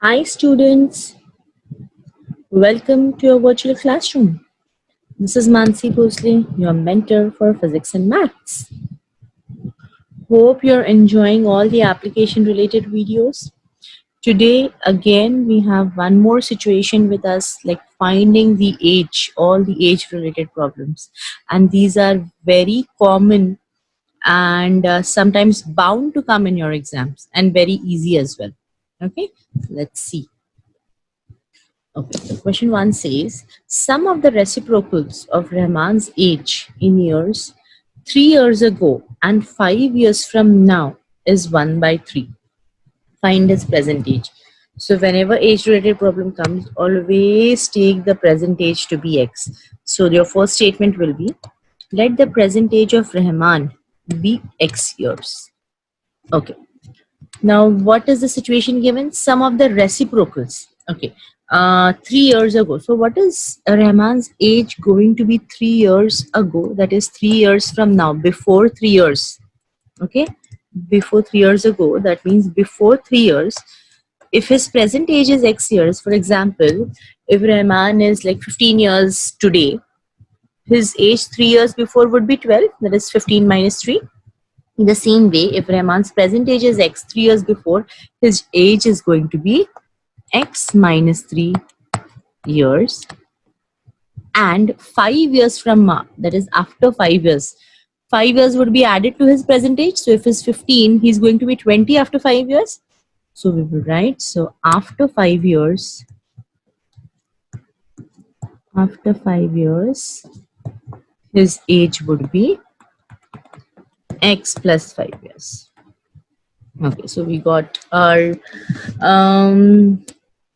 Hi students, welcome to your virtual classroom. This is Mansi Bhosle, your mentor for physics and maths. Hope you're enjoying all the application related videos. Today again we have one more situation with us, like finding the age, all the age related problems, and these are very common and sometimes bound to come in your exams and very easy as well. Okay, let's see. Okay, so question 1 says, sum of the reciprocals of Rahman's age in years 3 years ago and 5 years from now is 1 by 3. Find his present age. So whenever age related problem comes, always take the present age to be x. So your first statement will be, let the present age of Rahman be x years. Okay. Now, what is the situation given? Sum of the reciprocals. Okay. 3 years ago. So, what is Rahman's age going to be 3 years ago? That is 3 years from now, before 3 years. Okay. Before 3 years ago, that means before 3 years. If his present age is x years, for example, if Rahman is like 15 years today, his age 3 years before would be 12, that is 15 minus 3. In the same way, if Rahman's present age is x 3 years before, his age is going to be x minus 3 years. And 5 years from now, that is after 5 years, 5 years would be added to his present age. So if he's 15, he's going to be 20 after 5 years. So we will write, so after 5 years, his age would be x plus 5 years. Okay, so we got our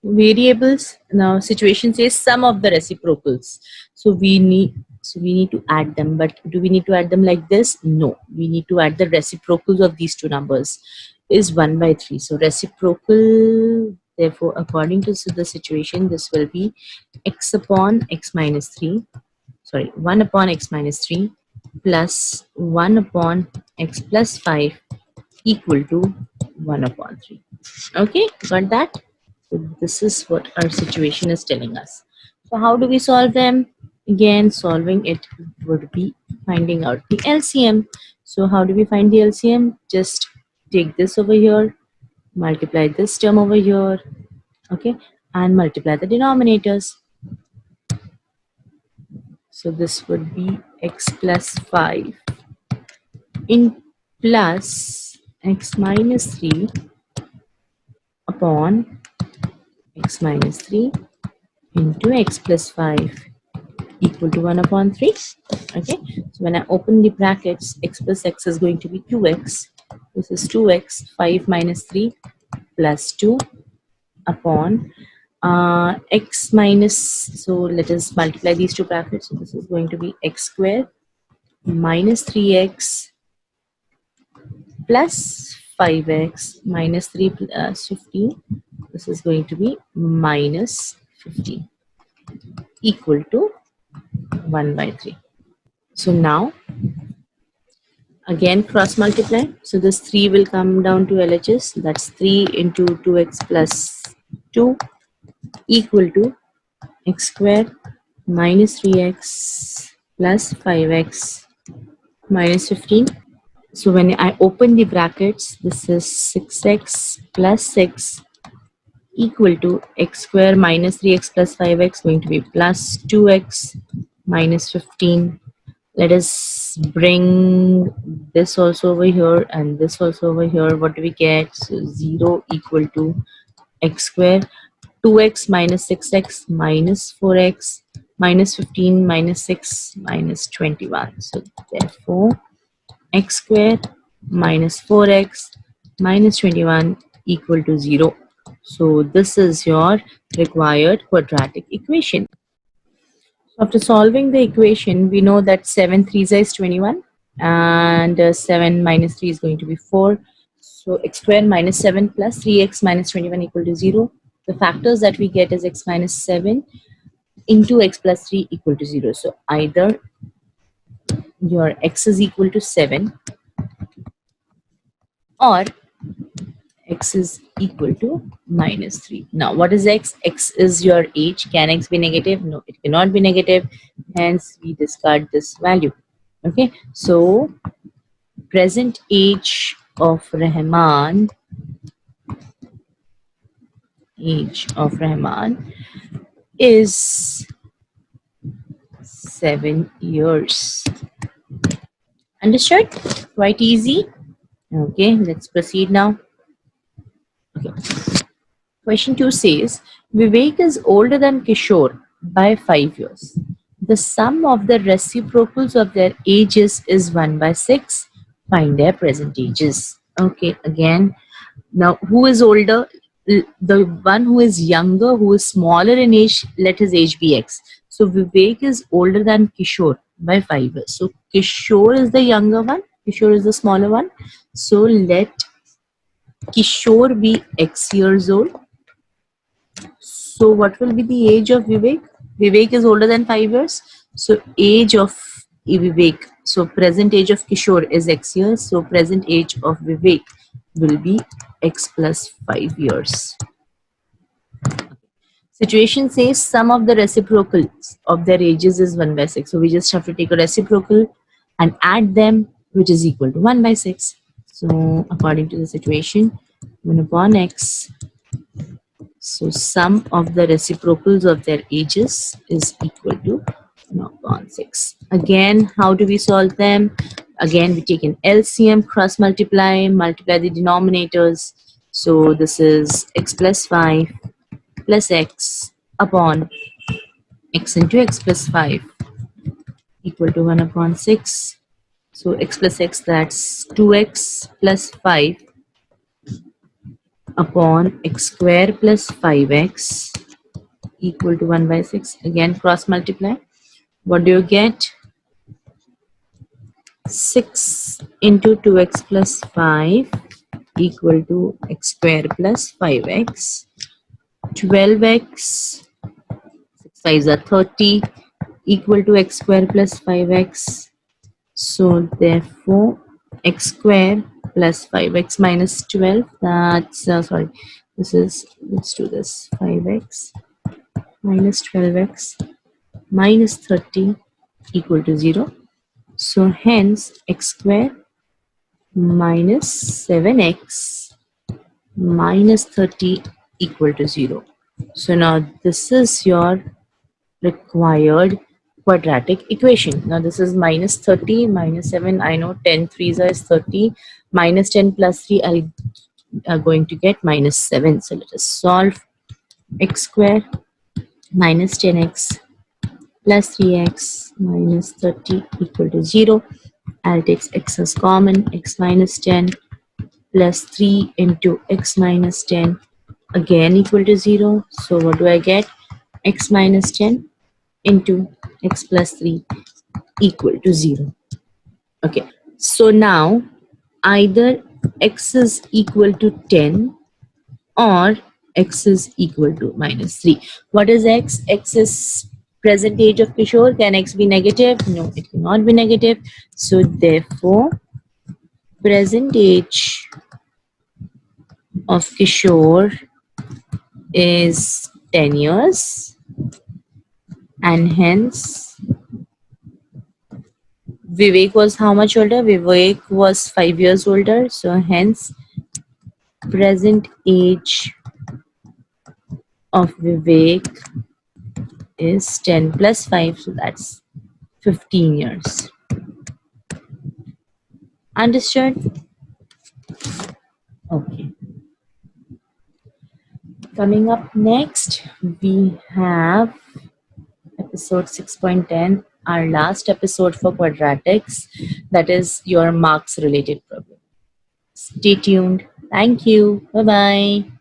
variables. Now situation says sum of the reciprocals. So we need to add them, but do we need to add them like this? No, we need to add the reciprocals of these two numbers is 1 by 3. So reciprocal, therefore according to the situation, this will be x upon x minus 3, sorry, 1 upon x minus 3 plus 1 upon x plus 5 equal to 1 upon 3. Okay, got that? So this is what our situation is telling us. So how do we solve them? Again, solving it would be finding out the LCM. So how do we find the LCM? Just take this over here, multiply this term over here, okay, and multiply the denominators. So this would be x plus 5 in plus x minus 3 upon x minus 3 into x plus 5 equal to 1 upon 3. Okay, so when I open the brackets, x plus x is going to be 2x. This is 2x, 5 minus 3 plus 2 upon x minus, so let us multiply these two brackets. So this is going to be x square minus 3x plus 5x minus 3 plus 15. This is going to be minus 15 equal to 1 by 3. So now again cross multiply. So this 3 will come down to LHS. That's 3 into 2x plus 2 equal to x square minus 3x plus 5x minus 15. So when I open the brackets, this is 6x plus 6 equal to x square minus 3x plus 5x going to be plus 2x minus 15. Let us bring this also over here and this also over here. What do we get? So 0 equal to x square, 2x minus 6x minus 4x minus 15 minus 6 minus 21. So therefore x square minus 4x minus 21 equal to 0. So this is your required quadratic equation. After solving the equation, we know that 7 3s is 21 and 7 minus 3 is going to be 4. So x square minus 7 plus 3x minus 21 equal to 0. The factors that we get is x minus 7 into x plus 3 equal to 0. So either your x is equal to 7 or x is equal to minus 3. Now, what is x? X is your age. Can x be negative? No, it cannot be negative. Hence, we discard this value. Okay, so present age of Rahman is 7 years. Understood? Quite easy. Okay, let's proceed now. Okay. Question 2 says Vivek is older than Kishore by 5 years. The sum of the reciprocals of their ages is 1 by 6. Find their present ages. Okay, again, now who is older? The one who is younger, who is smaller in age, let his age be x. So Vivek is older than Kishore by 5 years. So Kishore is the younger one, Kishore is the smaller one. So let Kishore be x years old. So what will be the age of Vivek? Vivek is older than 5 years. So age of Vivek. So present age of Kishore is x years. So present age of Vivek will be x plus 5 years. Situation says sum of the reciprocals of their ages is 1 by 6. So we just have to take a reciprocal and add them, which is equal to 1 by 6. So according to the situation, 1 upon x. So sum of the reciprocals of their ages is equal to 1 upon 6. Again, how do we solve them? Again, we take an LCM, cross multiply the denominators. So this is x plus 5 plus x upon x into x plus 5 equal to 1 upon 6. So x plus x, that's 2x plus 5 upon x square plus 5x equal to 1 by 6. Again, cross multiply. What do you get? 6 into 2x plus 5 equal to x square plus 5x. 12x, 6 5s are 30, equal to x square plus 5x. So therefore, x square plus 5x minus 12, that's, sorry, this is, let's do this, 5x minus 12x minus 30 equal to 0. So hence x square minus 7x minus 30 equal to 0. So now this is your required quadratic equation. Now this is minus 30 minus 7. I know 10 threes is 30. Minus 10 plus 3 I are going to get minus 7. So let us solve. X square minus 10x plus 3x minus 30 equal to 0. I'll take x as common. X minus 10 plus 3 into x minus 10 again equal to 0. So what do I get? X minus 10 into x plus 3 equal to 0. Okay, so now either x is equal to 10 or x is equal to minus 3. What is x? X is present age of Kishore. Can x be negative? No, it cannot be negative. So therefore, present age of Kishore is 10 years and hence Vivek was how much older? Vivek was 5 years older. So hence present age of Vivek is 10 plus 5. So that's 15 years. Understood? Okay. Coming up next, we have episode 6.10, our last episode for quadratics, that is your marks related problem. Stay tuned. Thank you. Bye bye.